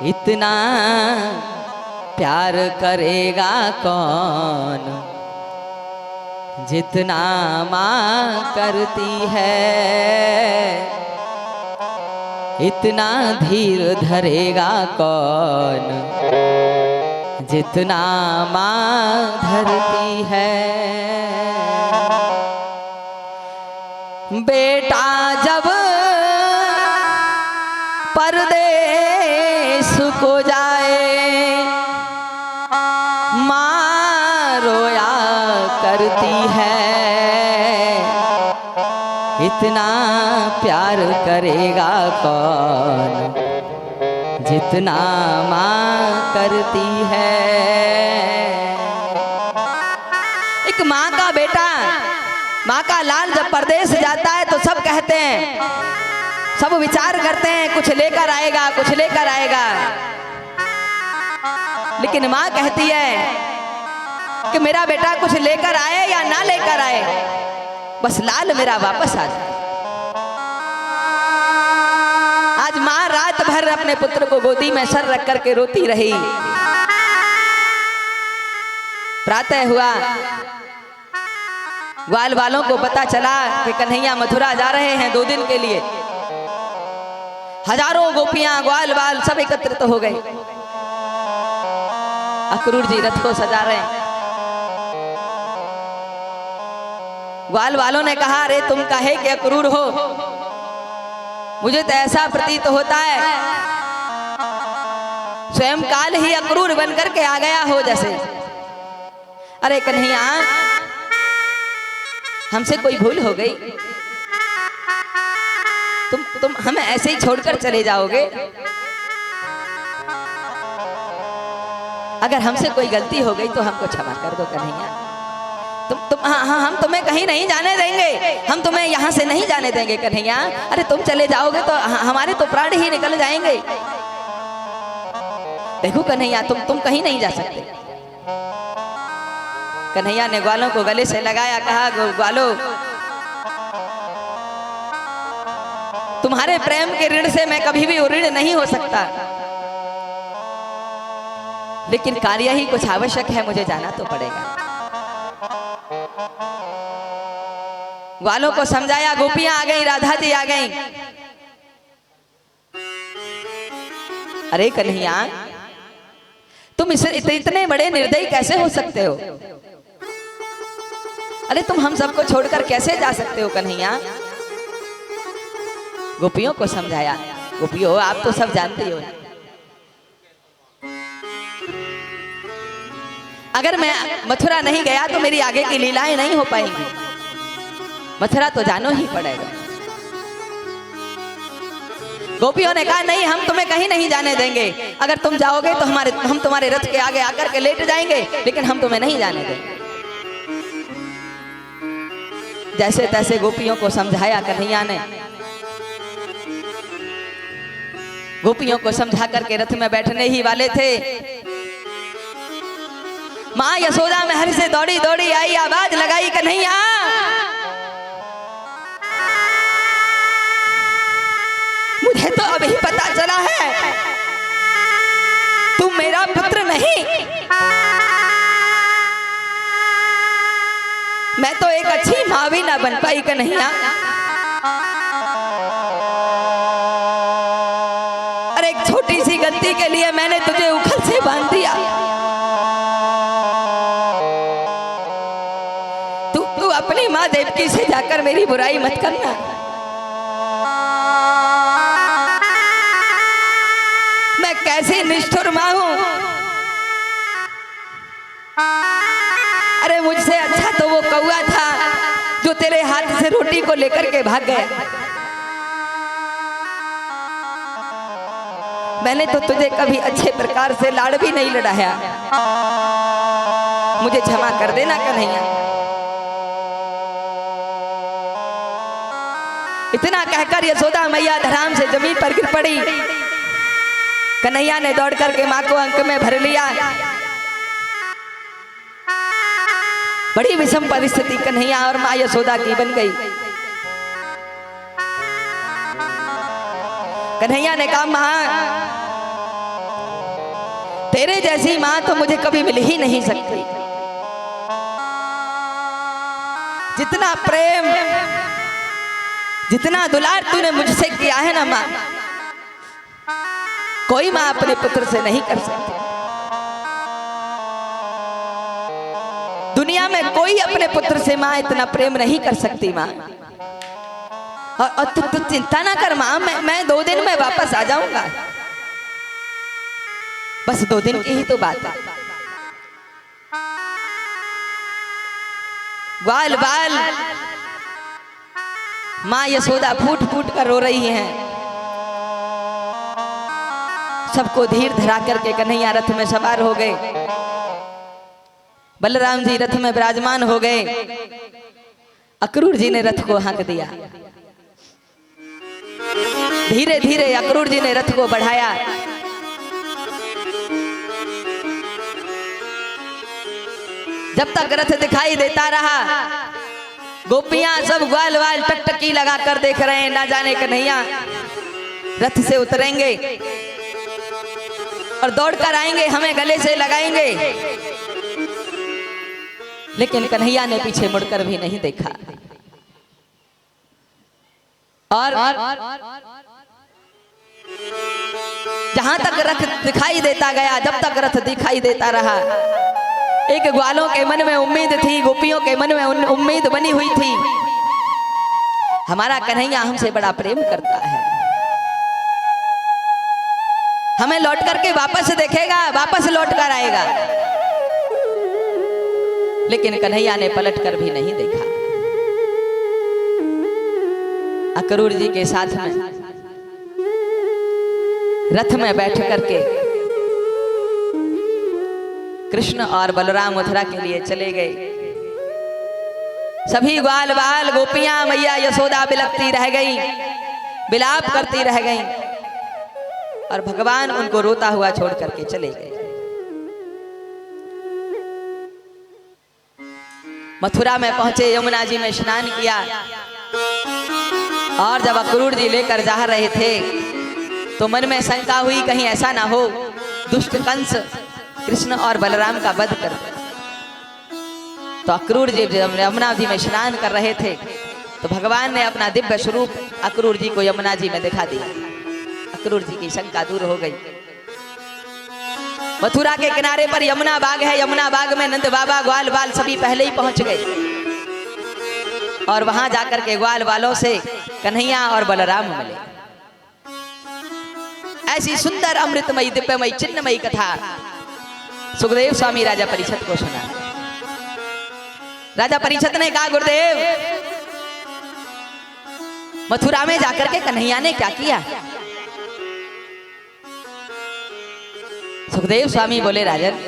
इतना प्यार करेगा कौन जितना माँ करती है। इतना धीर धरेगा कौन जितना माँ धरती है। बेटा जब परदेश को जाए माँ रोया करती है। इतना प्यार करेगा कौन जितना माँ करती है। एक माँ का बेटा, माँ का लाल जब परदेश जाता है तो सब कहते हैं, सब विचार करते हैं कुछ लेकर आएगा, कुछ लेकर आएगा। लेकिन माँ कहती है कि मेरा बेटा कुछ लेकर आए या ना लेकर आए, बस लाल मेरा वापस आ जाए। आज माँ रात भर अपने पुत्र को गोदी में सर रख करके रोती रही। प्रातः हुआ, ग्वाल वालों को पता चला कि कन्हैया मथुरा जा रहे हैं 2 दिन के लिए। हजारों गोपियां ग्वाल वाल सब एकत्रित हो गए। अक्रूर जी रथ को सजा रहे हैं। ग्वाल वालों ने कहा, अरे तुम काहे कि अक्रूर हो, मुझे तो ऐसा प्रतीत होता है स्वयं काल ही अक्रूर बनकर के आ गया हो जैसे। अरे कन्हैया, हमसे कोई भूल हो गई, तुम हमें ऐसे ही छोड़कर चले जाओगे? अगर हमसे कोई गलती हो गई तो हमको क्षमा कर दो कन्हैया। हाँ, हम तुम्हें कहीं नहीं जाने देंगे, हम तुम्हें यहाँ से नहीं जाने देंगे कन्हैया। अरे तुम चले जाओगे तो हमारे तो प्राण ही निकल जाएंगे। देखो कन्हैया, तुम कहीं नहीं जा सकते। कन्हैया ने ग्वालों को गले से लगाया, कहा, ग्वालों, तुम्हारे प्रेम के ऋण से मैं कभी भी ऋण नहीं हो सकता, लेकिन कार्य ही कुछ आवश्यक है, मुझे जाना तो पड़ेगा। ग्वालों को समझाया, गोपियां आ गई, राधा जी आ गई। अरे कन्हैया, तुम इतने बड़े निर्दयी कैसे हो सकते हो? अरे तुम हम सबको छोड़कर कैसे जा सकते हो कन्हैया? गोपियों को समझाया, गोपियों आप तो सब जानते हो, अगर मैं मथुरा नहीं गया तो मेरी आगे की लीलाएं नहीं हो पाएंगी। मथुरा तो जानो ही पड़ेगा। गोपियों ने कहा, नहीं, हम तुम्हें कहीं नहीं जाने देंगे। अगर तुम जाओगे तो हम तुम्हारे रथ के आगे आकर के लेट जाएंगे, लेकिन हम तुम्हें नहीं जाने देंगे। जैसे तैसे गोपियों को समझाया कन्हैया ने। गोपियों को समझा करके रथ में बैठने ही वाले थे, माँ यशोदा महल से दौड़ी दौड़ी आई, आवाज लगाई, कन्हैया, मुझे तो अभी पता चला है तुम मेरा पुत्र नहीं। मैं तो एक अच्छी माँ भी ना बन पाई कन्हैया। अरे एक छोटी सी गलती के लिए मैंने तुझे उखल से बांध दिया। तू अपनी माँ देवकी से जाकर मेरी बुराई मत करना। मैं कैसी निष्ठुर माँ हूं। अरे मुझसे अच्छा तो वो कौआ था जो तेरे हाथ से रोटी को लेकर के भाग गया। मैंने तो तुझे कभी अच्छे प्रकार से लाड़ भी नहीं लड़ाया, मुझे क्षमा कर देना कन्हैया। इतना कहकर यशोदा मैया धराम से जमीन पर गिर पड़ी। कन्हैया ने दौड़ करके माँ को अंक में भर लिया। बड़ी विषम परिस्थिति कन्हैया और माँ यशोदा की बन गई। कन्हैया ने कहा, माँ तेरे जैसी माँ तो मुझे कभी मिल ही नहीं सकती। जितना प्रेम, जितना दुलार तूने मुझसे किया है ना माँ, कोई माँ अपने पुत्र से नहीं कर सकती। दुनिया में कोई अपने पुत्र से माँ इतना प्रेम नहीं कर सकती माँ। और तू चिंता ना कर माँ, मैं 2 दिन में वापस आ जाऊंगा। बस 2 दिन की ही तो बात है। ग्वाल बाल माँ यशोदा फूट फूट कर रो रही हैं। सबको धीर धरा करके कन्हैया रथ में सवार हो गए। बलराम जी रथ में विराजमान हो गए। अक्रूर जी ने रथ को हाँक दिया। धीरे धीरे अक्रूर जी ने रथ को बढ़ाया। जब तक रथ दिखाई देता रहा, गोपियां सब ग्वाल वाल टकटकी लगा कर देख रहे हैं, ना जाने कन्हैया रथ से उतरेंगे और दौड़कर आएंगे, हमें गले से लगाएंगे। लेकिन कन्हैया ने पीछे मुड़कर भी नहीं देखा। और जहां तक रथ दिखाई देता गया, जब तक रथ दिखाई देता रहा, एक ग्वालों के मन में उम्मीद थी, गोपियों के मन में उम्मीद बनी हुई थी, हमारा कन्हैया हमसे बड़ा प्रेम करता है, हमें लौट करके वापस देखेगा, वापस लौट कर आएगा। लेकिन कन्हैया ने पलट कर भी नहीं देखा। अक्रूर जी के साथ में रथ में बैठ करके कृष्ण और बलराम मथुरा के लिए चले गए। सभी ग्वाल बाल गोपियां मैया यशोदा बिलखती रह गई, विलाप करती रह गई, और भगवान उनको रोता हुआ छोड़ करके चले गए। मथुरा में पहुंचे, यमुना जी में स्नान किया, और जब अक्रूर जी लेकर जा रहे थे तो मन में शंका हुई कहीं ऐसा ना हो दुष्ट कंस कृष्ण और बलराम का वध कर दे। तो अक्रूर जी जब यमुना जी में स्नान कर रहे थे तो भगवान ने अपना दिव्य स्वरूप अक्रूर जी को यमुना जी में दिखा दिया। अक्रूर जी की शंका दूर हो गई। मथुरा के किनारे पर यमुना बाग है। यमुना बाग में नंद बाबा ग्वाल बाल सभी पहले ही पहुंच गए, और वहां जाकर के ग्वाल बालों से कन्हैया और बलराम मिले। ऐसी सुंदर अमृतमयी दिव्यमयी चिन्हमयी कथा सुखदेव स्वामी राजा परीक्षित को सुना। राजा परीक्षित ने कहा, गुरुदेव मथुरा में जाकर के कन्हैया ने क्या किया? सुखदेव स्वामी बोले, राजन